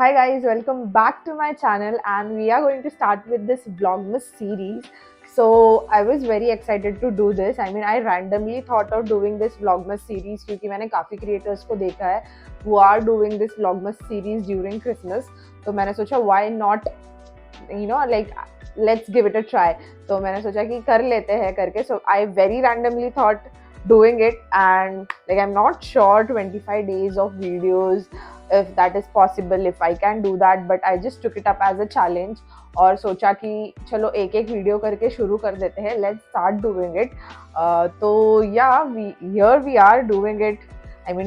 Hi guys, welcome back to my channel and we are going to start with this Vlogmas series. So I was very excited to do this. I randomly thought of doing this Vlogmas series क्योंकि मैंने काफ़ी creators को देखा है who are doing this Vlogmas series during Christmas. तो मैंने सोचा why not, let's give it a try. तो मैंने सोचा कि कर लेते हैं करके. So I very randomly thought doing it and I'm not sure 25 days of videos if that is possible, if I can do that, but I just took it up as a challenge और सोचा कि चलो एक एक video करके शुरू कर देते हैं. Let's start doing it. तो yeah, we are doing it.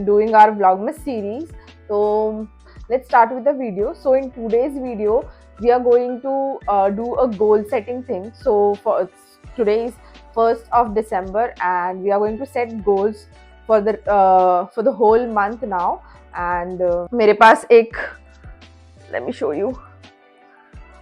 Doing our Vlogmas series. So let's start with the video. So in today's video, we are going to do a goal setting thing. So for today is 1st of December and we are going to set goals for the whole month now. And मेरे पास एक, let me show you,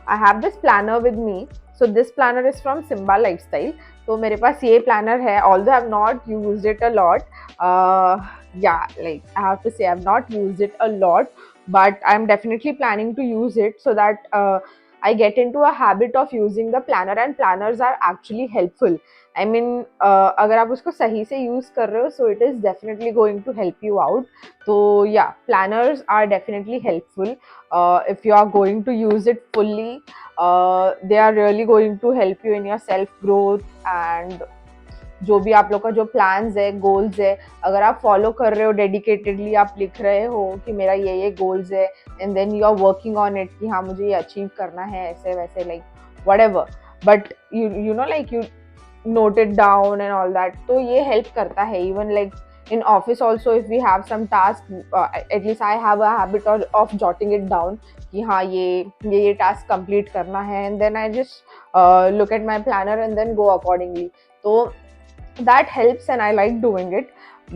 I have this planner with me. So this planner is from Simba Lifestyle. तो मेरे पास ये planner है, although I have not used it a lot. I have to say I have not used it a lot, but I am definitely planning to use it so that I get into a habit of using the planner, and planners are actually helpful. अगर आप उसको सही से use कर रहे हो, so it is definitely going to help you out. So yeah, planners are definitely helpful if you are going to use it fully. They are really going to help you in your self growth, and जो भी आप लोग का जो plans है, goals है, अगर आप फॉलो कर रहे हो डेडिकेटेडली, आप लिख रहे हो कि मेरा ये गोल्स है and then you are working on it कि हाँ मुझे ये अचीव करना है ऐसे वैसे, like whatever, but you know like you note it down and all that. तो ये help करता है. Even like in office also, if we have some task, at least I have a habit of jotting it down कि हाँ ये task complete करना है, and then I just look at my planner and then go accordingly. तो that helps and I like doing it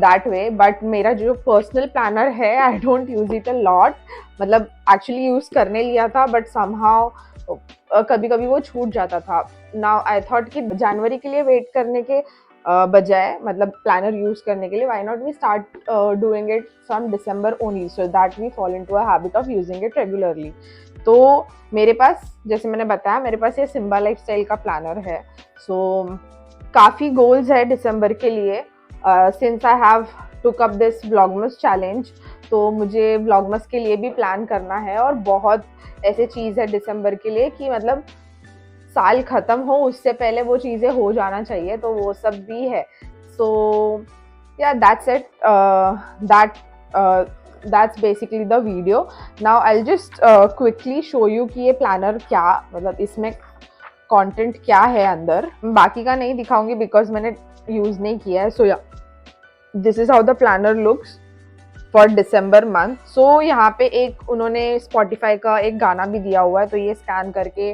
that way. But मेरा जो personal planner है, I don't use it a lot. मतलब actually use करने लिया था, but somehow कभी कभी वो छूट जाता था. नाउ आई थॉट कि जनवरी के लिए वेट करने के बजाय, मतलब प्लानर यूज करने के लिए, why not we start doing it from December only, so that we fall into a habit of using it regularly. तो मेरे पास, जैसे मैंने बताया, मेरे पास ये सिम्बा लाइफस्टाइल का प्लानर है. सो काफ़ी गोल्स है दिसंबर के लिए. Since I have took up this vlogmas challenge, तो मुझे व्लॉगमस के लिए भी प्लान करना है, और बहुत ऐसे चीज़ है दिसंबर के लिए कि मतलब साल ख़त्म हो उससे पहले वो चीज़ें हो जाना चाहिए, तो वो सब भी है. सो या that's it. That's basically the video. Now I will just quickly show you कि ये प्लानर क्या, मतलब इसमें कंटेंट क्या है अंदर. बाकी का नहीं दिखाऊंगी बिकॉज मैंने यूज़ नहीं किया है. So yeah this is how the planner looks for December month. So यहाँ पे एक उन्होंने स्पॉटिफाई का एक गाना भी दिया हुआ है, तो ये स्कैन करके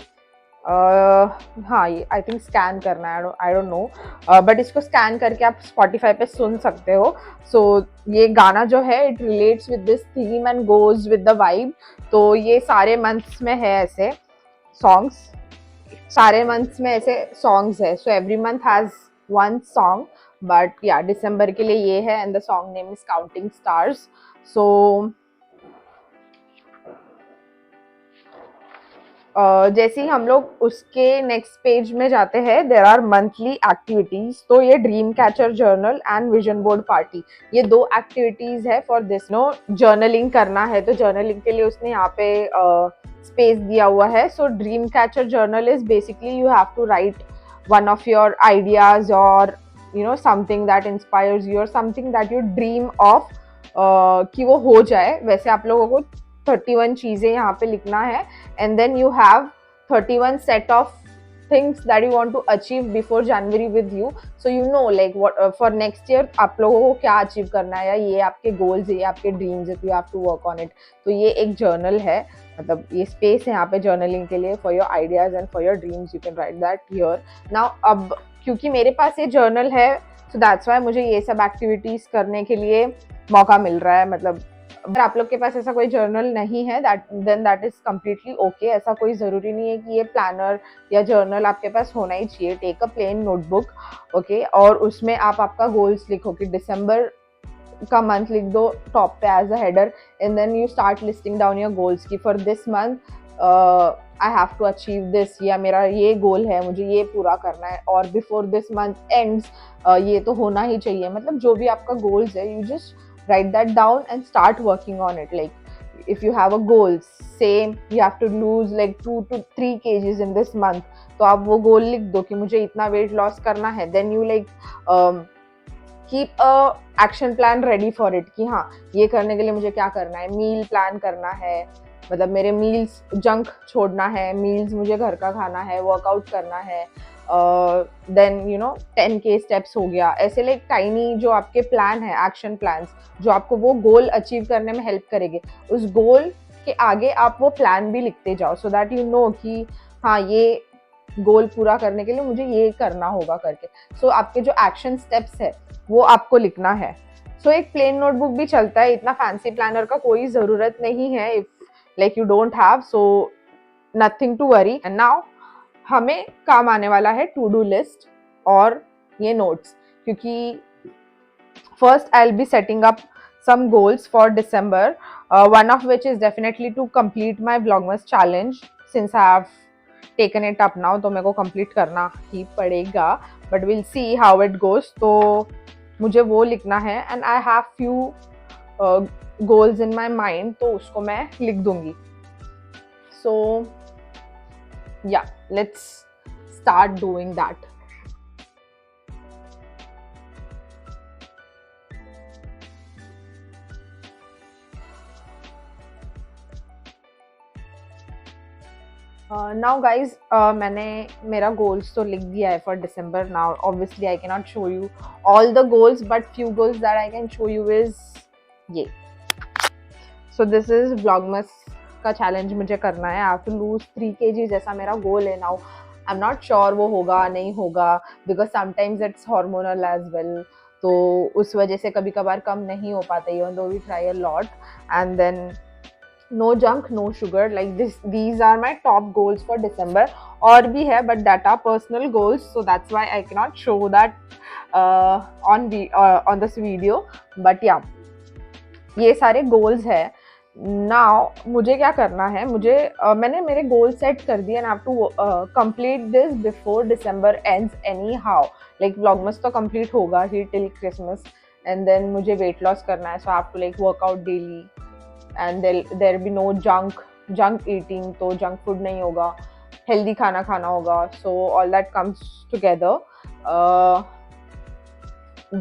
हाँ, ये आई थिंक स्कैन करना है, आई डोंट नो, बट इसको स्कैन करके आप स्पॉटिफाई पे सुन सकते हो. सो ये गाना जो है, it relates with this theme and goes with the vibe. तो ये सारे मंथ्स में है ऐसे सॉन्ग्स, सारे मंथ्स में ऐसे सॉन्ग्स है. So every month has one song, but yeah दिसंबर के लिए ये है, and the song name is counting stars. So जैसे ही हम लोग उसके नेक्स्ट पेज में जाते हैं, देर आर मंथली एक्टिविटीज. तो ये dream catcher journal and vision board party, ये दो एक्टिविटीज है फॉर दिस. जर्नलिंग करना है, तो जर्नलिंग के लिए उसने यहाँ पे स्पेस दिया हुआ है. So dream catcher journal is basically you have to write one of your ideas, और समथिंग दैट इंस्पायर्स यू, और something that you dream of कि वो हो जाए. वैसे आप लोगों को 31 चीज़ें यहाँ पे लिखना है, and then you have 31 set of things that you want to achieve before January with you. So you know like what for next year आप लोगों को क्या अचीव करना है, या ये आपके गोल्स है, ये आपके ड्रीम्स है, तो you have to work on it. तो ये एक जर्नल है, मतलब ये स्पेस है यहाँ पे जर्नलिंग के लिए for your ideas and for your dreams. You can write that here. Now अब क्योंकि मेरे पास ये जर्नल है, सो दैट्स वाई मुझे ये सब एक्टिविटीज करने के लिए मौका मिल रहा है. मतलब अगर आप लोग के पास ऐसा कोई जर्नल नहीं है, दैट इज कम्प्लीटली ओके. ऐसा कोई ज़रूरी नहीं है कि ये प्लानर या जर्नल आपके पास होना ही चाहिए. Take a plain notebook, okay, और उसमें आप आपका गोल्स लिखो कि दिसंबर का मंथ लिख दो टॉप पे as a header, and then you start listing down your goals कि for this month I have to achieve this, yeah मेरा ये गोल है, मुझे ये पूरा करना है, और बिफोर दिस मंथ एंड्स ये तो होना ही चाहिए. मतलब जो भी आपका गोल्स है, you just right that down and start working on it. Like if you have a goal, same you have to lose like 2 to 3 kgs in this month, तो आप वो गोल लिख दो कि मुझे इतना वेट लॉस करना है. Then you like keep a action plan ready for it कि हाँ ये करने के लिए मुझे क्या करना है. मील प्लान करना है, मतलब मेरे मील्स जंक छोड़ना है, मील्स मुझे घर का खाना है, वर्कआउट करना है. देन 10K स्टेप्स हो गया. ऐसे लाइक टाइनी जो आपके प्लान है, एक्शन प्लान्स, जो आपको वो गोल अचीव करने में हेल्प करेंगे. उस गोल के आगे आप वो प्लान भी लिखते जाओ, सो दैट यू नो कि हाँ ये गोल पूरा करने के लिए मुझे ये करना होगा करके. सो आपके जो एक्शन स्टेप्स है वो आपको लिखना है. सो एक प्लेन नोटबुक भी चलता है, इतना फैंसी प्लानर का कोई ज़रूरत नहीं है. If like you don't have, so nothing to worry. And now हमें काम आने वाला है टू डू लिस्ट और ये नोट्स, क्योंकि first I'll be setting up some goals for December, one of which is definitely to complete my Vlogmas challenge. Since I have taken it up now, तो मेरे को complete करना ही पड़ेगा, but we'll see how it goes. तो मुझे वो लिखना है, and I have few goals in my mind, तो उसको मैं लिख दूंगी. So yeah, let's start doing that. Now guys मैंने मेरा गोल्स तो लिख दिया है for December. Now obviously I can not show you all the goals, but few goals that I can show you is ये. सो दिस इज व्लॉगमस का challenge मुझे करना है. I have to lose 3 kg जैसा मेरा गोल है. Now I am not sure वो होगा नहीं होगा, because sometimes it's hormonal as well. तो उस वजह से कभी कभार कम नहीं हो पाता, even though we try a lot. And then no junk, no sugar, like these are my top goals for December. और भी है, but that are personal goals, so that's why I cannot show that on this video. But yeah, ये सारे goals है. Now मुझे क्या करना है, मैंने मेरे goal set कर दिए, and I have to complete this before December ends anyhow. Like vlogmas तो complete होगा ही till Christmas, and then मुझे weight loss करना है, so I have to like work out daily. And there be no junk eating, तो junk food नहीं होगा, healthy खाना खाना होगा. So all that comes together.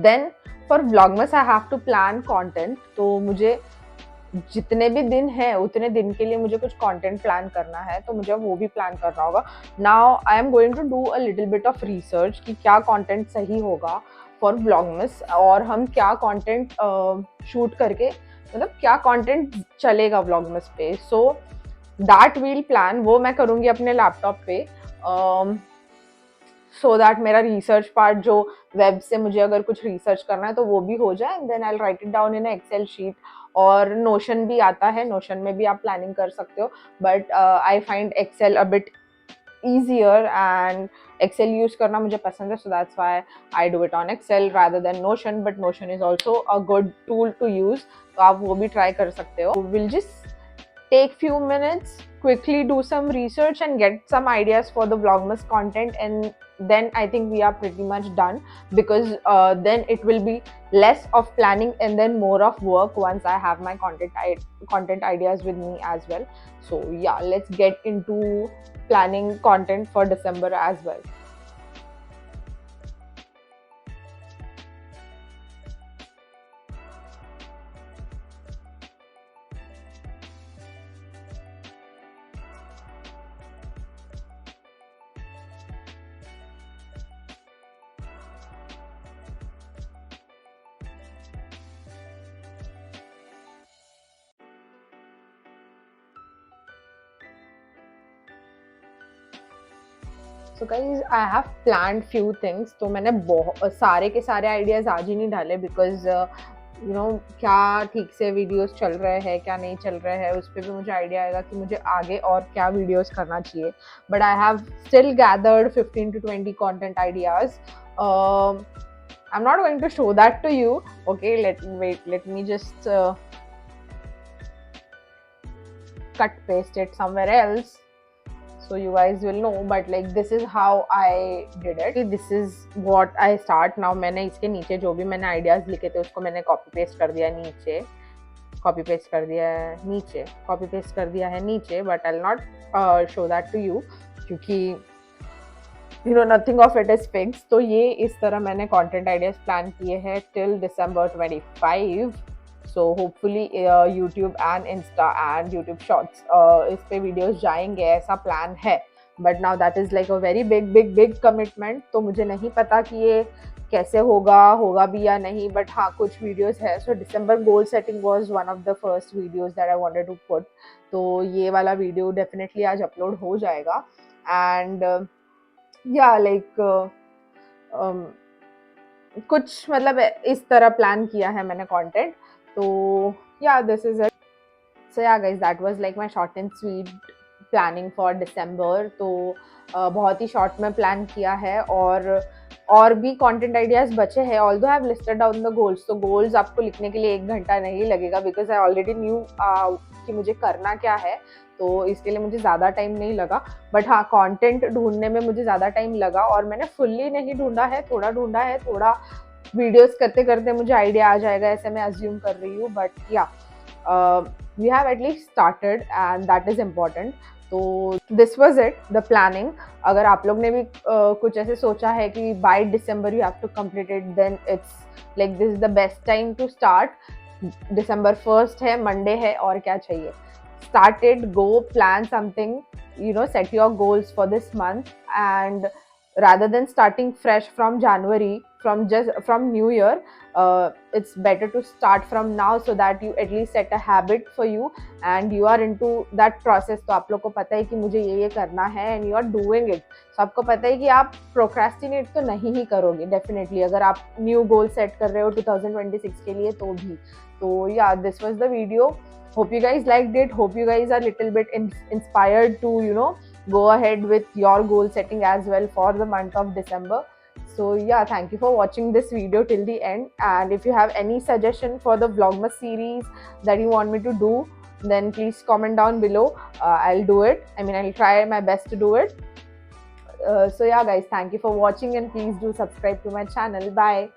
Then for vlogmas I have to plan content. तो मुझे जितने भी दिन है उतने दिन के लिए मुझे कुछ कंटेंट प्लान करना है, तो मुझे वो भी प्लान करना होगा. Now I am going to do a little bit of research कि क्या कंटेंट सही होगा फॉर व्लॉगमस, और हम क्या कंटेंट शूट करके, मतलब क्या कंटेंट चलेगा व्लॉगमस पे. सो दैट वील प्लान, वो मैं करूँगी अपने लैपटॉप पे, सो दैट मेरा रिसर्च पार्ट जो वेब से मुझे अगर कुछ रिसर्च करना है तो वो भी हो जाए. And then I write it down in Excel sheet. और नोशन भी आता है, नोशन में भी आप प्लानिंग कर सकते हो, but I find Excel a bit easier, and Excel use करना मुझे पसंद है. So that's why I do it on Excel rather than Notion. But Notion is also a good tool to use, तो आप वो भी ट्राई कर सकते हो. Will just take few minutes, quickly do some research and get some ideas for the vlogmas content, and then I think we are pretty much done, because then it will be less of planning and then more of work once I have my content ideas with me as well. So yeah, let's get into planning content for December as well. So guys I have planned few things. तो मैंने बहुत सारे के सारे ideas आज ही नहीं डाले, because you know क्या ठीक से वीडियोस चल रहे हैं क्या नहीं चल रहे हैं, उस पर भी मुझे आइडिया आएगा कि मुझे आगे और क्या वीडियोस करना चाहिए. But I have still gathered 15 to 20 content ideas. I'm not going to show that to you. Okay, let me just cut paste it somewhere else so you guys will know. But like this is how I did it. This is what I start now. मैंने इसके नीचे जो भी मैंने ideas लिखे थे उसको मैंने कॉपी पेस्ट कर दिया नीचे, कॉपी पेस्ट कर दिया है नीचे, कॉपी पेस्ट कर दिया है नीचे. But I will not show that to you क्योंकि you know nothing of it is fix. तो ये इस तरह मैंने कंटेंट आइडियाज प्लान किए हैं till December 25. So hopefully YouTube and Insta and YouTube shorts इस पे वीडियोस जाएंगे, ऐसा प्लान है. But now that is like a very big big big commitment. तो मुझे नहीं पता कि ये कैसे होगा भी या नहीं. बट हाँ, कुछ वीडियोस है. So December goal setting was one of the first videos that I wanted to put. तो ये वाला वीडियो डेफिनेटली आज अपलोड हो जाएगा. एंड या लाइक कुछ मतलब इस तरह प्लान किया है मैंने कंटेंट. तो या this is it. So yeah guys, that was like my short and sweet planning for December. तो बहुत ही शॉर्ट में प्लान किया है और भी कंटेंट आइडियाज बचे हैं. Although I have listed down the goals. तो गोल्स आपको लिखने के लिए 1 घंटा नहीं लगेगा बिकॉज आई ऑलरेडी न्यू कि मुझे करना क्या है. तो इसके लिए मुझे ज़्यादा टाइम नहीं लगा. बट हाँ, कंटेंट ढूंढने में मुझे ज़्यादा टाइम लगा और मैंने फुल्ली नहीं ढूंढा है, थोड़ा ढूंढा है. थोड़ा वीडियोस करते करते मुझे आइडिया आ जाएगा ऐसे मैं अज्यूम कर रही हूँ. But yeah we have at least started and that is important. तो this was it the planning. अगर आप लोग ने भी कुछ ऐसे सोचा है कि by December you have to complete it, then it's like this is the best time to start. December 1st है, मंडे है, और क्या चाहिए. Start it, go plan something, you know, set your goals for this month. And rather than starting fresh from January, from New Year, it's better to start from now so that you at least set a habit for you and you are into that process. तो आप लोग को पता है कि मुझे ये करना है and you are doing it. So आपको पता है कि आप procrastinate तो नहीं ही करोगे definitely अगर आप new goal set कर रहे हो 2026 के लिए तो भी. So yeah, this was the video. Hope you guys liked it. Hope you guys are little bit inspired to, you know, go ahead with your goal setting as well for the month of December. So yeah, thank you for watching this video till the end. And if you have any suggestion for the Vlogmas series that you want me to do, then please comment down below. I'll do it. I mean, I'll try my best to do it. So yeah guys, thank you for watching and please do subscribe to my channel. Bye.